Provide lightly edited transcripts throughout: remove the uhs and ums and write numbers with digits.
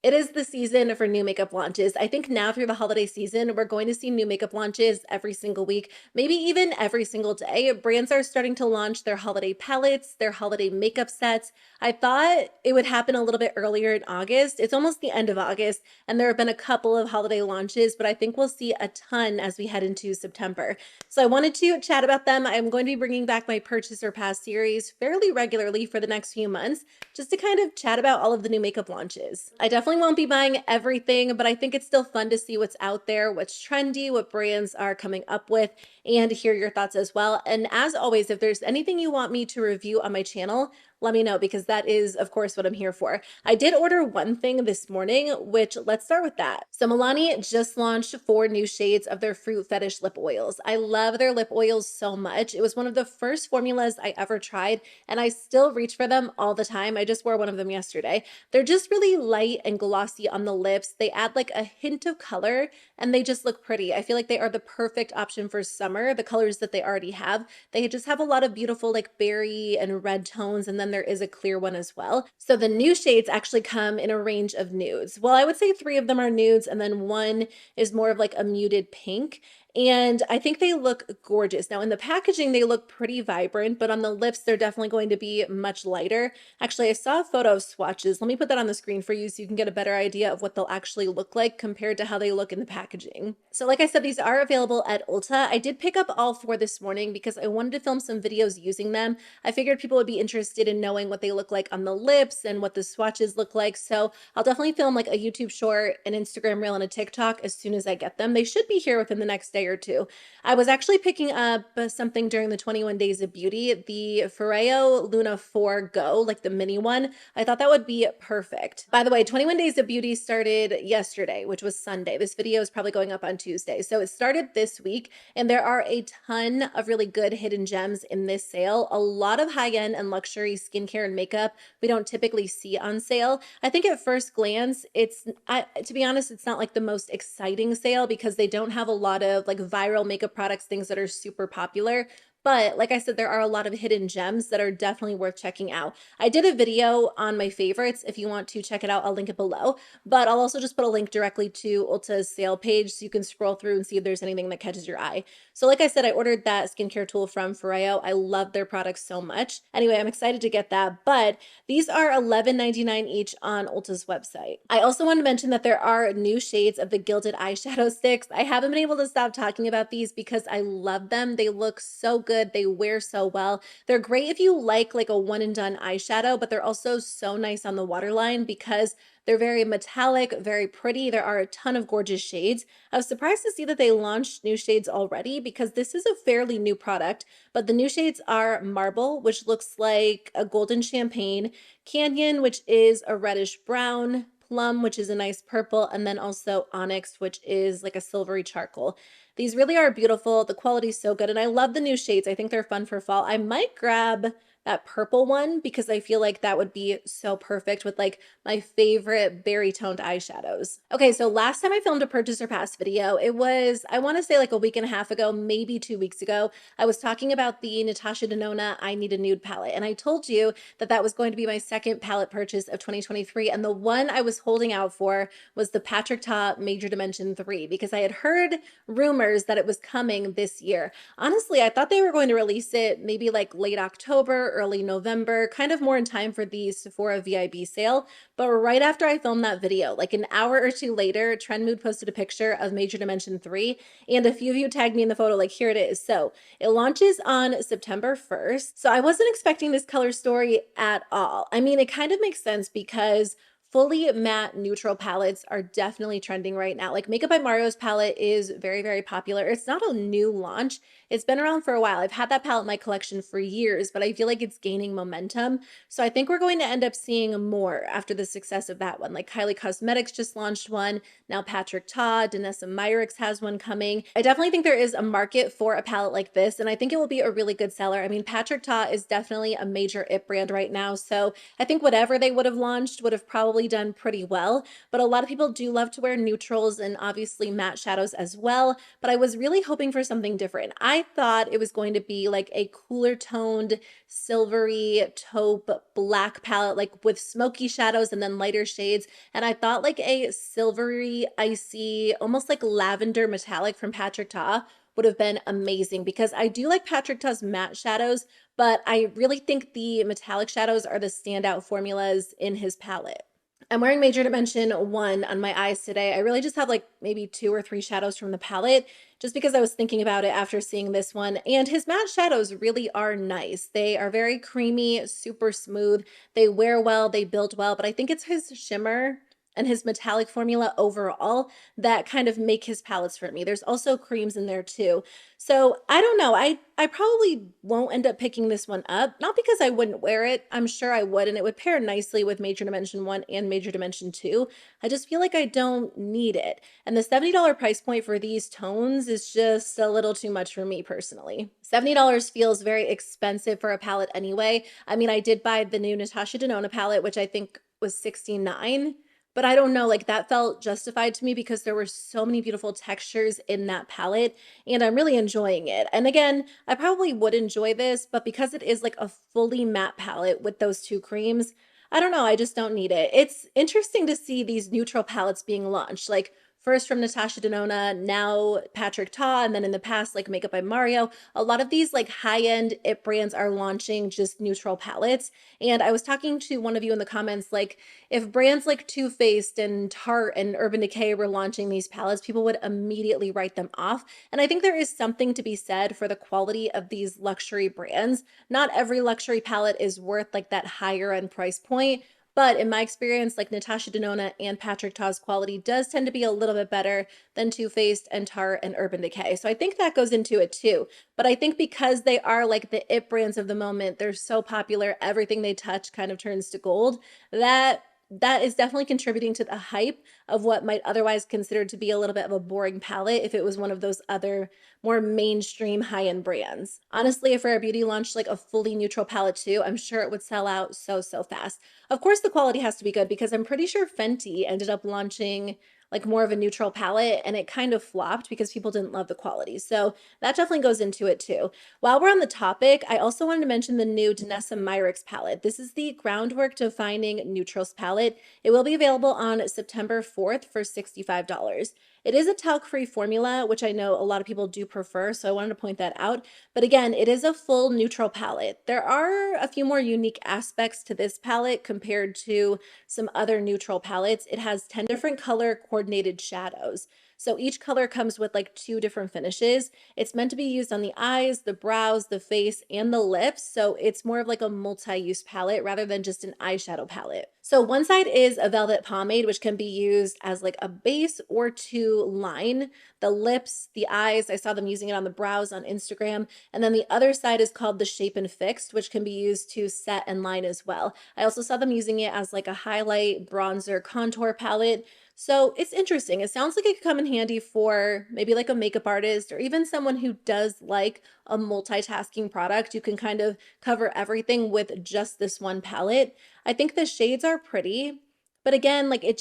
It is the season for new makeup launches. I think now through the holiday season, we're going to see new makeup launches every single week, maybe even every single day. Brands are starting to launch their holiday palettes, their holiday makeup sets. I thought it would happen a little bit earlier in August. It's almost the end of August, and there have been a couple of holiday launches, but I think we'll see a ton as we head into September. So I wanted to chat about them. I'm going to be bringing back my Purchase or Pass series fairly regularly for the next few months, just to kind of chat about all of the new makeup launches. I definitely won't be buying everything, but I think it's still fun to see what's out there, what's trendy, what brands are coming up with, and hear your thoughts as well. And as always, if there's anything you want me to review on my channel, let me know, because that is, of course, what I'm here for. I did order one thing this morning, which let's start with that. So Milani just launched 4 new shades of their Fruit Fetish lip oils. I love their lip oils so much. It was one of the first formulas I ever tried, and I still reach for them all the time. I just wore one of them yesterday. They're just really light and glossy on the lips. They add like a hint of color, and they just look pretty. I feel like they are the perfect option for summer, the colors that they already have. They just have a lot of beautiful like berry and red tones, and then there is a clear one as well. So the new shades actually come in a range of nudes. Well, I would say 3 of them are nudes, and then 1 is more of like a muted pink. And I think they look gorgeous. Now in the packaging, they look pretty vibrant, but on the lips, they're definitely going to be much lighter. Actually, I saw a photo of swatches. Let me put that on the screen for you so you can get a better idea of what they'll actually look like compared to how they look in the packaging. So like I said, these are available at Ulta. I did pick up all 4 this morning because I wanted to film some videos using them. I figured people would be interested in knowing what they look like on the lips and what the swatches look like. So I'll definitely film like a YouTube short, an Instagram reel, and a TikTok as soon as I get them. They should be here within the next day or two. I was actually picking up something during the 21 Days of Beauty, the Foreo Luna 4 Go, like the mini one. I thought that would be perfect. By the way, 21 Days of Beauty started yesterday, which was Sunday. This video is probably going up on Tuesday. So it started this week, and there are a ton of really good hidden gems in this sale. A lot of high-end and luxury skincare and makeup we don't typically see on sale. I think at first glance, to be honest, it's not like the most exciting sale because they don't have a lot of like viral makeup products, things that are super popular. But like I said, there are a lot of hidden gems that are definitely worth checking out. I did a video on my favorites. If you want to check it out, I'll link it below. But I'll also just put a link directly to Ulta's sale page so you can scroll through and see if there's anything that catches your eye. So like I said, I ordered that skincare tool from Foreo. I love their products so much. Anyway, I'm excited to get that. But these are $11.99 each on Ulta's website. I also want to mention that there are new shades of the Gilded eyeshadow sticks. I haven't been able to stop talking about these because I love them. They look so good. They wear so well. They're great if you like a one and done eyeshadow, but they're also so nice on the waterline because they're very metallic, very pretty. There are a ton of gorgeous shades. I was surprised to see that they launched new shades already because this is a fairly new product, but the new shades are Marble, which looks like a golden champagne, Canyon, which is a reddish brown, Plum, which is a nice purple, and then also Onyx, which is like a silvery charcoal. These really are beautiful. The quality is so good, and I love the new shades. I think they're fun for fall. I might grab that purple one because I feel like that would be so perfect with like my favorite berry toned eyeshadows. Okay, so last time I filmed a Purchase or Pass video, it was, I want to say like a week and a half ago, maybe 2 weeks ago. I was talking about the Natasha Denona I Need a Nude palette, and I told you that that was going to be my second palette purchase of 2023, and the one I was holding out for was the Patrick Ta Major Dimension 3 because I had heard rumors that it was coming this year. Honestly, I thought they were going to release it maybe like late October, early November, kind of more in time for the Sephora VIB sale. But right after I filmed that video, like an hour or two later, Trendmood posted a picture of Major Dimension 3, and a few of you tagged me in the photo, like, here it is. So it launches on September 1st. So I wasn't expecting this color story at all. I mean, it kind of makes sense because fully matte neutral palettes are definitely trending right now. Like Makeup by Mario's palette is very, very popular. It's not a new launch. It's been around for a while. I've had that palette in my collection for years, but I feel like it's gaining momentum. So I think we're going to end up seeing more after the success of that one. Like Kylie Cosmetics just launched one. Now Patrick Ta, Danessa Myricks has one coming. I definitely think there is a market for a palette like this, and I think it will be a really good seller. I mean, Patrick Ta is definitely a major it brand right now. So I think whatever they would have launched would have probably probably done pretty well, but a lot of people do love to wear neutrals and obviously matte shadows as well, but I was really hoping for something different. I thought it was going to be like a cooler toned, silvery taupe black palette, like with smoky shadows and then lighter shades, and I thought like a silvery, icy, almost like lavender metallic from Patrick Ta would have been amazing because I do like Patrick Ta's matte shadows, but I really think the metallic shadows are the standout formulas in his palette. I'm wearing Major Dimension 1 on my eyes today. I really just have like maybe 2 or 3 shadows from the palette just because I was thinking about it after seeing this one. And his matte shadows really are nice. They are very creamy, super smooth. They wear well, they build well, but I think it's his shimmer and his metallic formula overall that kind of make his palettes for me. There's also creams in there too. So I don't know. I probably won't end up picking this one up, not because I wouldn't wear it. I'm sure I would, and it would pair nicely with Major Dimension 1 and Major Dimension 2. I just feel like I don't need it. And the $70 price point for these tones is just a little too much for me personally. $70 feels very expensive for a palette anyway. I mean, I did buy the new Natasha Denona palette, which I think was $69. But I don't know, like that felt justified to me because there were so many beautiful textures in that palette and I'm really enjoying it. And again, I probably would enjoy this, but because it is like a fully matte palette with those two creams, I don't know, I just don't need it. It's interesting to see these neutral palettes being launched. Like first from Natasha Denona, now Patrick Ta, and then in the past, like Makeup by Mario. A lot of these like high-end it brands are launching just neutral palettes. And I was talking to one of you in the comments, like if brands like Too Faced and Tarte and Urban Decay were launching these palettes, people would immediately write them off. And I think there is something to be said for the quality of these luxury brands. Not every luxury palette is worth like that higher end price point, but in my experience, like Natasha Denona and Patrick Ta's quality does tend to be a little bit better than Too Faced and Tarte and Urban Decay. So I think that goes into it too. But I think because they are like the it brands of the moment, they're so popular, everything they touch kind of turns to gold, that is definitely contributing to the hype of what might otherwise consider to be a little bit of a boring palette if it was one of those other more mainstream high-end brands. Honestly, if Rare Beauty launched like a fully neutral palette too, I'm sure it would sell out so fast. Of course, the quality has to be good because I'm pretty sure Fenty ended up launching like more of a neutral palette and it kind of flopped because people didn't love the quality. So that definitely goes into it too. While we're on the topic, I also wanted to mention the new Danessa Myricks palette. This is the Groundwork Defining Neutrals palette. It will be available on September 4th for $65. It is a talc-free formula, which I know a lot of people do prefer, so I wanted to point that out. But again, it is a full neutral palette. There are a few more unique aspects to this palette compared to some other neutral palettes. It has 10 different color coordinated shadows. So each color comes with like 2 different finishes. It's meant to be used on the eyes, the brows, the face, and the lips. So it's more of like a multi-use palette rather than just an eyeshadow palette. So one side is a velvet pomade, which can be used as like a base or to line the lips, the eyes. I saw them using it on the brows on Instagram. And then the other side is called the Shape and Fixed, which can be used to set and line as well. I also saw them using it as like a highlight, bronzer, contour palette. So it's interesting. It sounds like it could come in handy for maybe like a makeup artist or even someone who does like a multitasking product. You can kind of cover everything with just this one palette. I think the shades are pretty, but again, like it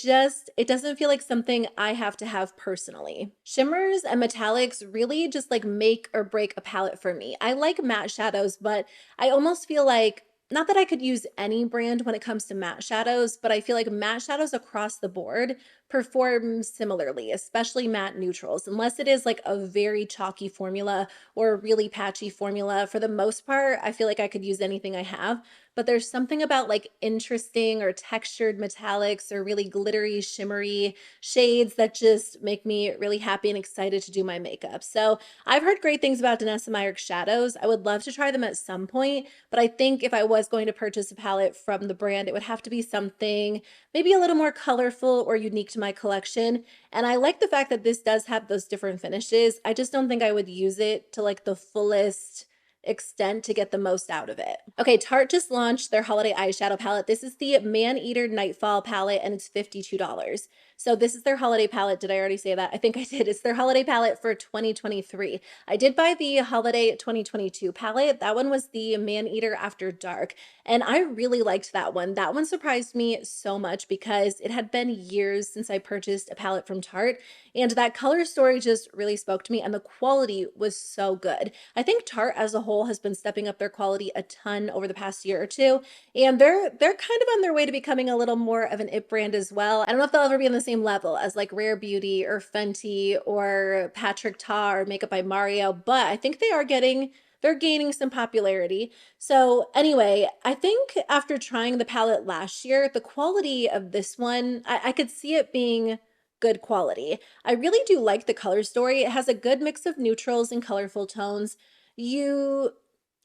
doesn't feel like something I have to have personally. Shimmers and metallics really just like make or break a palette for me. I like matte shadows, but I almost feel like not that I could use any brand when it comes to matte shadows, but I feel like matte shadows across the board perform similarly, especially matte neutrals, unless it is like a very chalky formula or a really patchy formula. For the most part, I feel like I could use anything I have, but there's something about like interesting or textured metallics or really glittery, shimmery shades that just make me really happy and excited to do my makeup. So I've heard great things about Danessa Myricks shadows. I would love to try them at some point, but I think if I was going to purchase a palette from the brand, it would have to be something maybe a little more colorful or unique to my collection. And I like the fact that this does have those different finishes. I just don't think I would use it to like the fullest extent to get the most out of it. Okay, Tarte just launched their holiday eyeshadow palette. This is the Maneater Nightfall Palette, and it's $52. So this is their holiday palette. Did I already say that? I think I did. It's their holiday palette for 2023. I did buy the holiday 2022 palette. That one was the Maneater After Dark, and I really liked that one. That one surprised me so much because it had been years since I purchased a palette from Tarte, and that color story just really spoke to me, and the quality was so good. I think Tarte as a whole has been stepping up their quality a ton over the past year or two, and they're kind of on their way to becoming a little more of an it brand as well. I don't know if they'll ever be on the same level as like Rare Beauty or Fenty or Patrick Ta or Makeup by Mario, but I think they're gaining some popularity. So anyway, I think after trying the palette last year, the quality of this one, I could see it being good quality. I really do like the color story. It has a good mix of neutrals and colorful tones.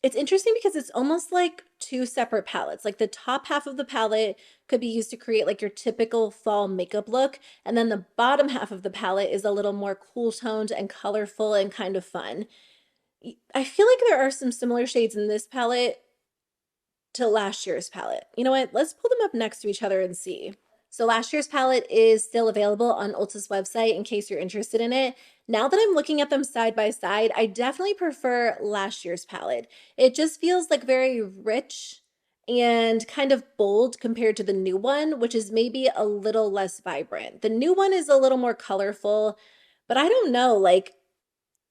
It's interesting because it's almost like two separate palettes. Like the top half of the palette could be used to create like your typical fall makeup look, and then the bottom half of the palette is a little more cool toned and colorful and kind of fun. I feel like there are some similar shades in this palette to last year's palette. You know what? Let's pull them up next to each other and see. So last year's palette is still available on Ulta's website in case you're interested in it. Now that I'm looking at them side by side, I definitely prefer last year's palette. It just feels like very rich and kind of bold compared to the new one, which is maybe a little less vibrant. The new one is a little more colorful, but I don't know, like,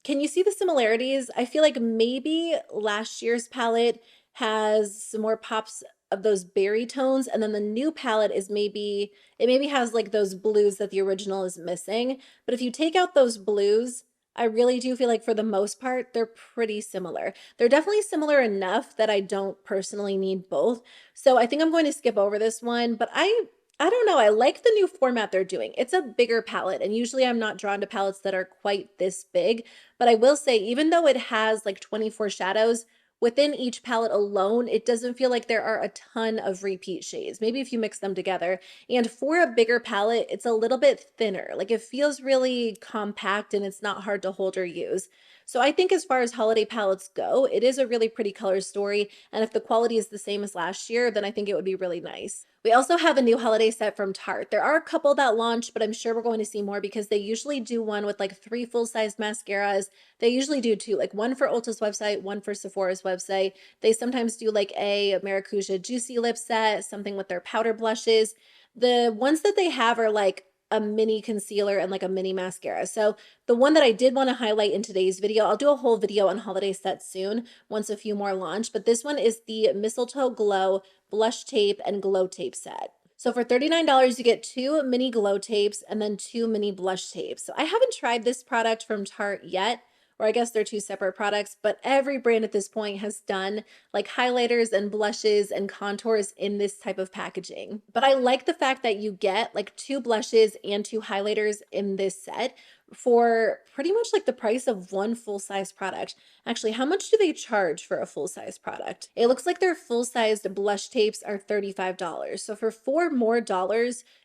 can you see the similarities? I feel like maybe last year's palette has some more pops of those berry tones, and then the new palette is maybe has like those blues that the original is missing. But if you take out those blues, I really do feel like for the most part they're pretty similar. They're definitely similar enough that I don't personally need both. So I think I'm going to skip over this one, but I don't know. I like the new format they're doing. It's a bigger palette, and usually I'm not drawn to palettes that are quite this big. But I will say, even though it has like 24 shadows, within each palette alone, it doesn't feel like there are a ton of repeat shades. Maybe if you mix them together. And for a bigger palette, it's a little bit thinner. Like it feels really compact and it's not hard to hold or use. So I think as far as holiday palettes go, it is a really pretty color story. And if the quality is the same as last year, then I think it would be really nice. We also have a new holiday set from Tarte. There are a couple that launched, but I'm sure we're going to see more because they usually do one with like 3 full-sized mascaras. They usually do 2, like one for Ulta's website, one for Sephora's website. They sometimes do like a Maracuja Juicy Lip set, something with their powder blushes. The ones that they have are like a mini concealer and like a mini mascara. So the one that I did want to highlight in today's video, I'll do a whole video on holiday sets soon once a few more launch, but this one is the Mistletoe Glow Blush Tape and Glow Tape set. So for $39, you get 2 mini glow tapes and then 2 mini blush tapes. So I haven't tried this product from Tarte yet, or I guess they're 2 separate products, but every brand at this point has done like highlighters and blushes and contours in this type of packaging. But I like the fact that you get like 2 blushes and 2 highlighters in this set for pretty much like the price of one full-size product. Actually, how much do they charge for a full-size product? It looks like their full-sized blush tapes are $35. So for $4 more,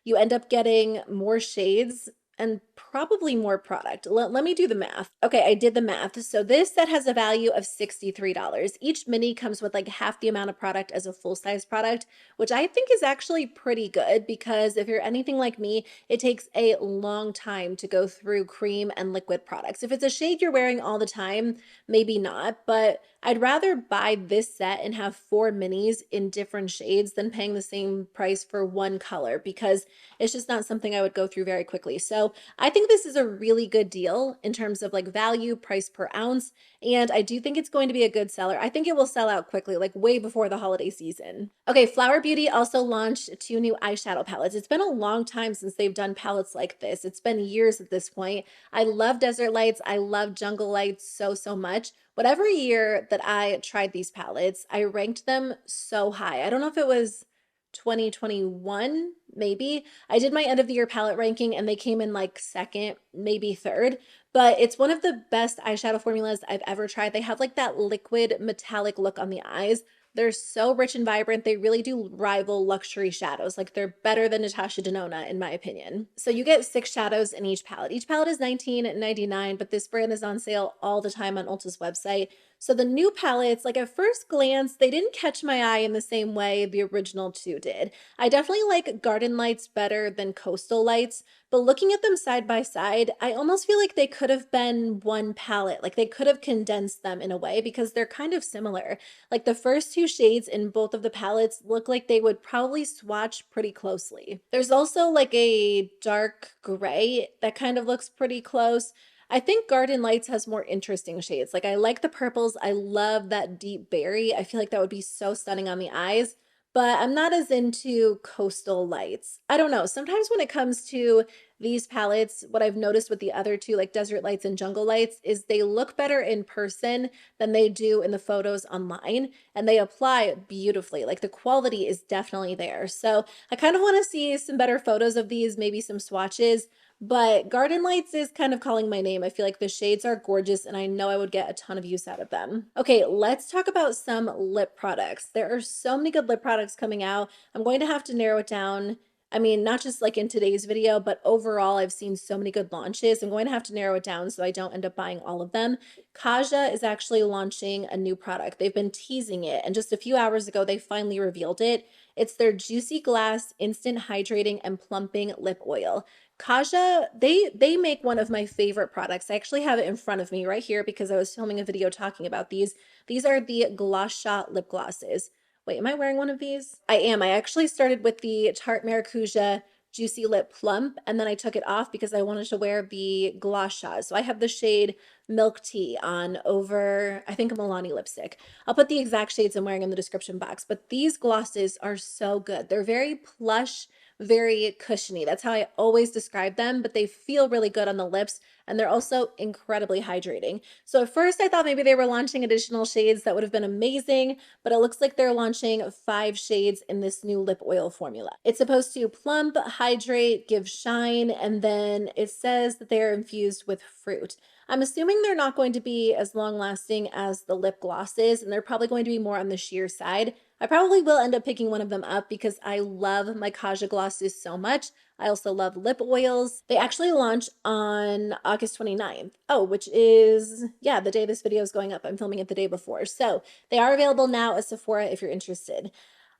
you end up getting more shades and probably more product. Let me do the math. Okay, I did the math. So this set has a value of $63. Each mini comes with like half the amount of product as a full-size product, which I think is actually pretty good because if you're anything like me, it takes a long time to go through cream and liquid products. If it's a shade you're wearing all the time, maybe not, but I'd rather buy this set and have 4 minis in different shades than paying the same price for one color because it's just not something I would go through very quickly. So I think this is a really good deal in terms of like value, price per ounce, and I do think it's going to be a good seller. I think it will sell out quickly, like way before the holiday season. Okay, Flower Beauty also launched 2 new eyeshadow palettes. It's been a long time since they've done palettes like this. It's been years at this point. I love Desert Lights. I love Jungle Lights so much. Whatever year that I tried these palettes, I ranked them so high. I don't know if it was 2021, maybe. I did my end of the year palette ranking and they came in like second, maybe third, but it's one of the best eyeshadow formulas I've ever tried. They have like that liquid metallic look on the eyes. They're so rich and vibrant. They really do rival luxury shadows. Like they're better than Natasha Denona in my opinion. So you get 6 shadows in each palette. Each palette is $19.99, but this brand is on sale all the time on Ulta's website. So the new palettes, like at first glance, they didn't catch my eye in the same way the original two did. I definitely like Garden Lights better than Coastal Lights, but looking at them side by side, I almost feel like they could have been one palette. Like they could have condensed them in a way because they're kind of similar. Like the first two shades in both of the palettes look like they would probably swatch pretty closely. There's also like a dark gray that kind of looks pretty close. I think Garden Lights has more interesting shades. Like I like the purples. I love that deep berry. I feel like that would be so stunning on the eyes, but I'm not as into Coastal Lights. I don't know. Sometimes when it comes to these palettes, what I've noticed with the other two, like Desert Lights and Jungle Lights, is they look better in person than they do in the photos online, and they apply beautifully. Like the quality is definitely there. So I kind of want to see some better photos of these, maybe some swatches. But Garden Lights is kind of calling my name. I feel like the shades are gorgeous and I know I would get a ton of use out of them. Okay, let's talk about some lip products. There are so many good lip products coming out. I'm going to have to narrow it down. I mean, not just like in today's video, but overall, I've seen so many good launches. I'm going to have to narrow it down so I don't end up buying all of them. Kaja is actually launching a new product. They've been teasing it, and just a few hours ago, they finally revealed it. It's their Juicy Glass Instant Hydrating and Plumping Lip Oil. Kaja, they make one of my favorite products. I actually have it in front of me right here because I was filming a video talking about these. These are the Gloss Shot lip glosses. Wait, am I wearing one of these? I am. I actually started with the Tarte Maracuja Juicy Lip Plump, and then I took it off because I wanted to wear the Gloss Shot. So I have the shade Milk Tea on over, I think, a Milani lipstick. I'll put the exact shades I'm wearing in the description box, but these glosses are so good. They're very plush, very cushiony. That's how I always describe them, but they feel really good on the lips, and they're also incredibly hydrating. So at first I thought maybe they were launching additional shades. That would have been amazing, but it looks like they're launching 5 shades in this new lip oil formula. It's supposed to plump, hydrate, give shine, and then it says that they're infused with fruit. I'm assuming they're not going to be as long lasting as the lip glosses, and they're probably going to be more on the sheer side. I probably will end up picking one of them up because I love my Kaja glosses so much. I also love lip oils. They actually launch on August 29th. Oh, which is, yeah, the day this video is going up. I'm filming it the day before. So they are available now at Sephora if you're interested.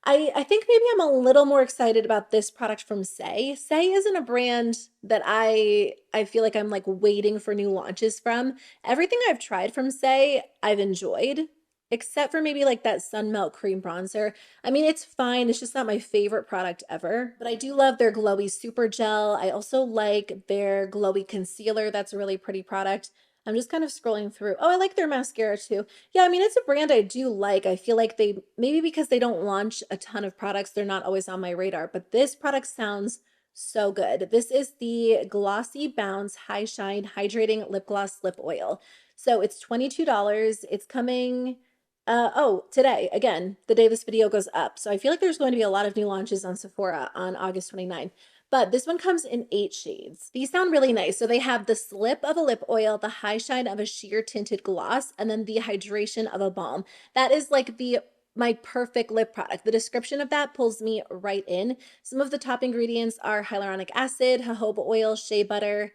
I think maybe I'm a little more excited about this product from Saie. Saie isn't a brand that I feel like I'm like waiting for new launches from. Everything I've tried from Saie, I've enjoyed, except for maybe like that Sun Melt Cream Bronzer. I mean, it's fine. It's just not my favorite product ever, but I do love their Glowy Super Gel. I also like their Glowy Concealer. That's a really pretty product. I'm just kind of scrolling through. Oh, I like their mascara too. Yeah, I mean, it's a brand I do like. I feel like they, maybe because they don't launch a ton of products, they're not always on my radar, but this product sounds so good. This is the Glossybounce High Shine Hydrating Lip Gloss Lip Oil. So it's $22. It's coming, oh, today, again, the day this video goes up. So I feel like there's going to be a lot of new launches on Sephora on August 29th. But this one comes in 8 shades. These sound really nice. So they have the slip of a lip oil, the high shine of a sheer tinted gloss, and then the hydration of a balm. That is like my perfect lip product. The description of that pulls me right in. Some of the top ingredients are hyaluronic acid, jojoba oil, shea butter.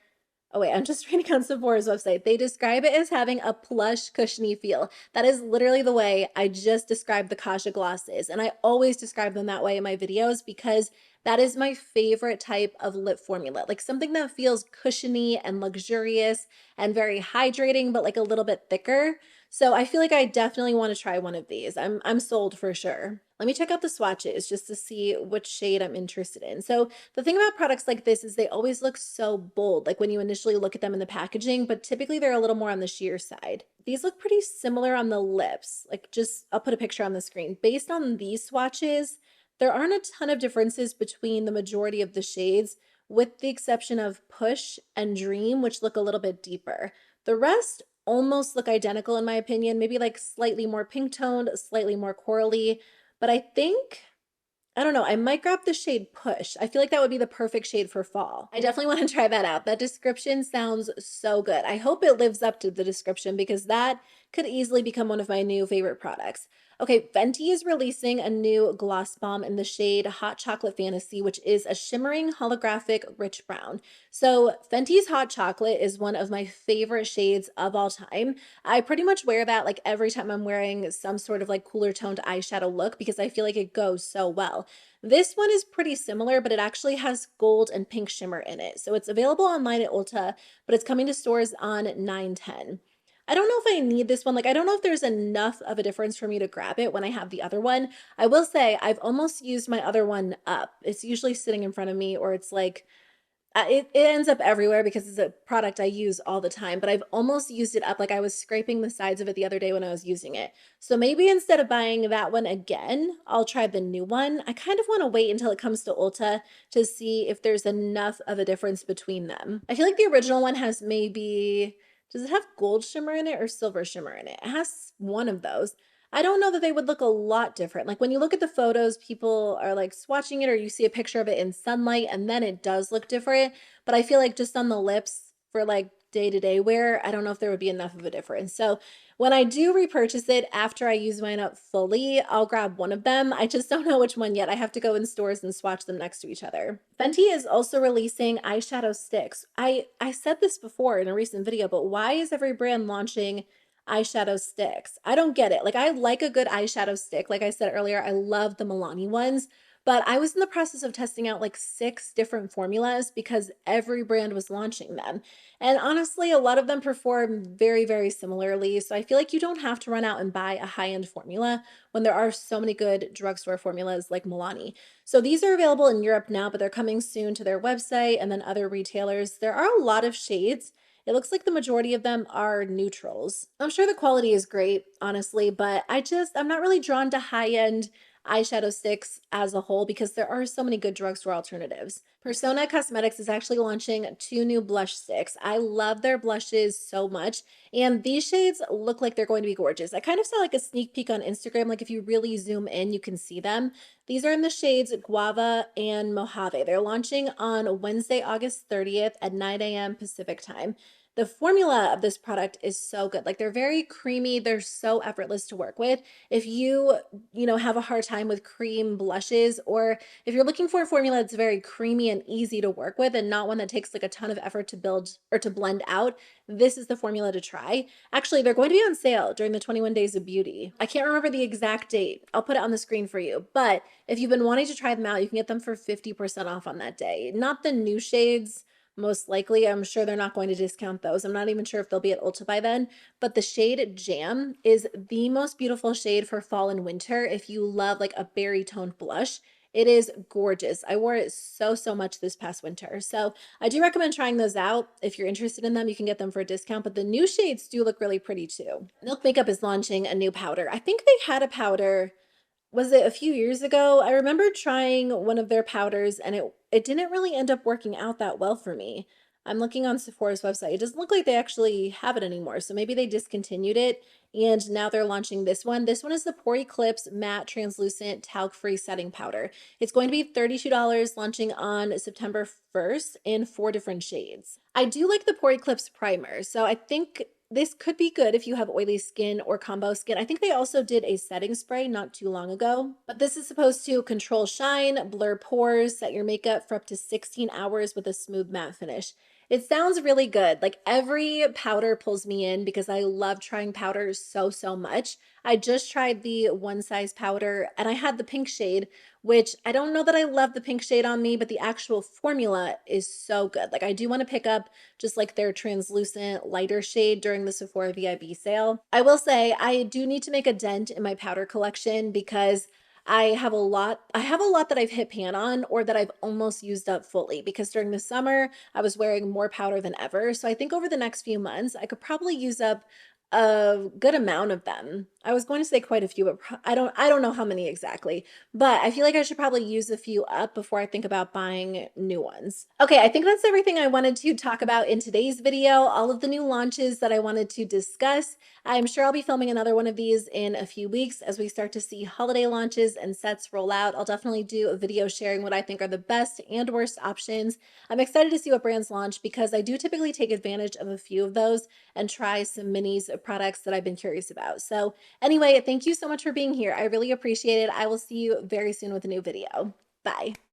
Oh wait, I'm just reading on Sephora's website. They describe it as having a plush, cushiony feel. That is literally the way I just described the Kaja glosses. And I always describe them that way in my videos because that is my favorite type of lip formula. Like something that feels cushiony and luxurious and very hydrating, but like a little bit thicker. So I feel like I definitely want to try one of these. I'm sold for sure. Let me check out the swatches just to see which shade I'm interested in. So the thing about products like this is they always look so bold, like when you initially look at them in the packaging, but typically they're a little more on the sheer side. These look pretty similar on the lips. Like just, I'll put a picture on the screen. Based on these swatches, there aren't a ton of differences between the majority of the shades, with the exception of Push and Dream, which look a little bit deeper. The rest almost look identical in my opinion, maybe like slightly more pink toned, slightly more corally, but I think, I don't know, I might grab the shade Push. I feel like that would be the perfect shade for fall. I definitely want to try that out. That description sounds so good. I hope it lives up to the description because that could easily become one of my new favorite products. Okay, Fenty is releasing a new gloss bomb in the shade Hot Chocolate Fantasy, which is a shimmering holographic rich brown. So Fenty's Hot Chocolate is one of my favorite shades of all time. I pretty much wear that like every time I'm wearing some sort of like cooler toned eyeshadow look because I feel like it goes so well. This one is pretty similar, but it actually has gold and pink shimmer in it. So it's available online at Ulta, but it's coming to stores on 9/10. I don't know if I need this one. Like, I don't know if there's enough of a difference for me to grab it when I have the other one. I will say I've almost used my other one up. It's usually sitting in front of me, or it's like it ends up everywhere because it's a product I use all the time, but I've almost used it up. Like I was scraping the sides of it the other day when I was using it. So maybe instead of buying that one again, I'll try the new one. I kind of want to wait until it comes to Ulta to see if there's enough of a difference between them. I feel like the original one has maybe, does it have gold shimmer in it or silver shimmer in it? It has one of those. I don't know that they would look a lot different. Like when you look at the photos, people are like swatching it or you see a picture of it in sunlight and then it does look different. But I feel like just on the lips for like day-to-day wear, I don't know if there would be enough of a difference. So when I do repurchase it after I use mine up fully, I'll grab one of them. I just don't know which one yet. I have to go in stores and swatch them next to each other. Fenty is also releasing eyeshadow sticks. I said this before in a recent video, but why is every brand launching eyeshadow sticks? I don't get it. Like I like a good eyeshadow stick. Like I said earlier, I love the Milani ones, but I was in the process of testing out like 6 different formulas because every brand was launching them. And honestly, a lot of them perform very, very similarly. So I feel like you don't have to run out and buy a high-end formula when there are so many good drugstore formulas like Milani. So these are available in Europe now, but they're coming soon to their website and then other retailers. There are a lot of shades. It looks like the majority of them are neutrals. I'm sure the quality is great, honestly, but I'm not really drawn to high-end eyeshadow sticks as a whole because there are so many good drugstore alternatives. Persona Cosmetics is actually launching 2 new blush sticks. I love their blushes so much, and these shades look like they're going to be gorgeous. I kind of saw like a sneak peek on Instagram, like if you really zoom in, you can see them. These are in the shades Guava and Mojave. They're launching on Wednesday, August 30th at 9 a.m. Pacific time. The formula of this product is so good. Like they're very creamy. They're so effortless to work with. If you have a hard time with cream blushes, or if you're looking for a formula that's very creamy and easy to work with and not one that takes like a ton of effort to build or to blend out, this is the formula to try. Actually, they're going to be on sale during the 21 Days of Beauty. I can't remember the exact date. I'll put it on the screen for you. But if you've been wanting to try them out, you can get them for 50% off on that day. Not the new shades, most likely. I'm sure they're not going to discount those. I'm not even sure if they'll be at Ulta by then, but the shade Jam is the most beautiful shade for fall and winter if you love like a berry toned blush. It is gorgeous. I wore it so, so much this past winter. So I do recommend trying those out. If you're interested in them, you can get them for a discount, but the new shades do look really pretty too. Milk Makeup is launching a new powder. I think they had a powder, was it a few years ago? I remember trying one of their powders and it didn't really end up working out that well for me. I'm looking on Sephora's website. It doesn't look like they actually have it anymore. So maybe they discontinued it and now they're launching this one. This one is the Pore Eclipse Matte Translucent Talc-Free Setting Powder. It's going to be $32, launching on September 1st in 4 different shades. I do like the Pore Eclipse Primer. So I think this could be good if you have oily skin or combo skin. I think they also did a setting spray not too long ago, but this is supposed to control shine, blur pores, set your makeup for up to 16 hours with a smooth matte finish. It sounds really good. Like every powder pulls me in because I love trying powders so, so much. I just tried the One Size powder and I had the pink shade, which I don't know that I love the pink shade on me, but the actual formula is so good. Like I do want to pick up just like their translucent lighter shade during the Sephora VIB sale. I will say I do need to make a dent in my powder collection because I have a lot that I've hit pan on or that I've almost used up fully because during the summer I was wearing more powder than ever. So I think over the next few months I could probably use up a good amount of them. I was going to say quite a few, but I don't know how many exactly, but I feel like I should probably use a few up before I think about buying new ones. Okay, I think that's everything I wanted to talk about in today's video, all of the new launches that I wanted to discuss. I'm sure I'll be filming another one of these in a few weeks as we start to see holiday launches and sets roll out. I'll definitely do a video sharing what I think are the best and worst options. I'm excited to see what brands launch because I do typically take advantage of a few of those and try some minis of products that I've been curious about. So anyway, thank you so much for being here. I really appreciate it. I will see you very soon with a new video. Bye.